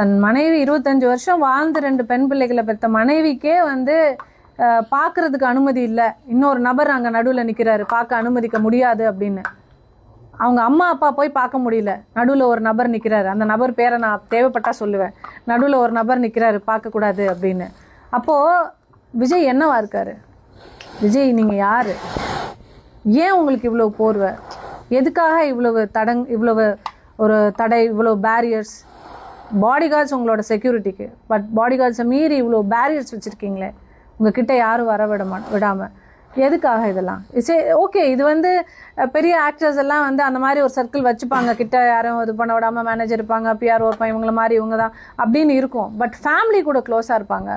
தன் மனைவி 25 வருஷம் வாழ்ந்து 2 பெண் பிள்ளைகளை பெற்ற மனைவிக்கே வந்து பார்க்கறதுக்கு அனுமதி இல்லை, இன்னொரு நபர் அங்கே நடுவில் நிற்கிறாரு, பார்க்க அனுமதிக்க முடியாது அப்படின்னு. அவங்க அம்மா அப்பா போய் பார்க்க முடியல, நடுவில் ஒரு நபர் நிற்கிறாரு, அந்த நபர் பேரை நான் தேவைப்பட்டா சொல்லுவேன், நடுவில் ஒரு நபர் நிற்கிறாரு பார்க்கக்கூடாது அப்படின்னு. அப்போது விஜய் என்னவா இருக்காரு? விஜய் நீங்கள் யார்? ஏன் உங்களுக்கு இவ்வளோ போர்வை? எதுக்காக இவ்வளவு இவ்வளவு ஒரு தடை, இவ்வளோ பேரியர்ஸ்? பாடி கார்ட்ஸ் உங்களோட செக்யூரிட்டிக்கு, பட் பாடி கார்ட்ஸை மீறி இவ்வளோ பேரியர்ஸ் வச்சுருக்கீங்களே, உங்ககிட்ட யாரும் வர விடாமல். எதுக்காக இதெல்லாம்? ஓகே, இது வந்து பெரிய ஆக்டர்ஸ் எல்லாம் வந்து அந்த மாதிரி ஒரு சர்க்கிள் வச்சுப்பாங்க, கிட்ட யாரும் இது பண்ண விடாமல் மேனேஜர் இருப்பாங்க, பிஆர் இருப்பாங்க, இவங்கள மாதிரி இவங்க தான் அப்படின்னு இருக்கும். பட் ஃபேமிலி கூட க்ளோஸாக இருப்பாங்க,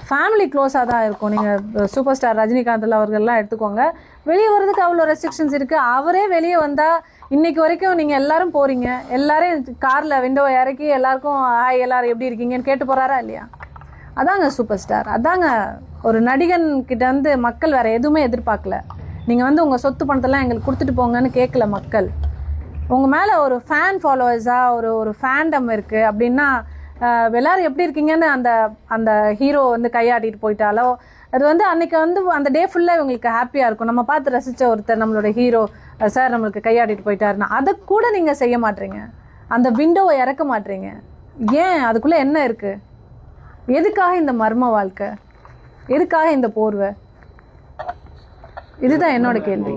ஃபேமிலி க்ளோஸாக தான் இருக்கும். நீங்கள் சூப்பர் ஸ்டார் ரஜினிகாந்த் அவர்கள்லாம் எடுத்துக்கோங்க, வெளியே வர்றதுக்கு அவ்வளோ ரெஸ்ட்ரிக்ஷன்ஸ் இருக்குது. அவரே வெளியே வந்தால் இன்றைக்கி வரைக்கும் நீங்கள் எல்லோரும் போகிறீங்க, எல்லோரும் காரில் விண்டோவை இறக்கி எல்லாருக்கும் ஹாய் எல்லோரும் எப்படி இருக்கீங்கன்னு கேட்டு போகிறாரா இல்லையா? அதாங்க சூப்பர் ஸ்டார், அதாங்க ஒரு நடிகன் கிட்ட வந்து மக்கள் வேறு எதுவுமே எதிர்பார்க்கல. நீங்கள் வந்து உங்கள் சொத்து பணத்தெல்லாம் எங்களுக்கு கொடுத்துட்டு போங்கன்னு கேட்கல மக்கள். உங்கள் மேலே ஒரு ஃபேன் ஃபாலோவர்ஸாக ஒரு ஃபேண்டம் இருக்குது அப்படின்னா எல்லோரும் எப்படி இருக்கீங்கன்னு அந்த அந்த ஹீரோ வந்து கையாட்டிட்டு போயிட்டாலோ அது வந்து அன்றைக்கி வந்து அந்த டே ஃபுல்லாக இவங்களுக்கு ஹாப்பியாக இருக்கும். நம்ம பார்த்து ரசித்த ஒருத்தர் நம்மளோட ஹீரோ சார் நம்மளுக்கு கையாட்டிட்டு போயிட்டாருன்னா அதை கூட நீங்கள் செய்ய மாட்டீங்க, அந்த விண்டோவை இறக்க மாட்டீங்க. ஏன்? அதுக்குள்ளே என்ன இருக்குது? எதுக்காக இந்த மர்ம வாழ்க்கை? எதுக்காக இந்த போர்வை? இதுதான் என்னோட கேள்வி.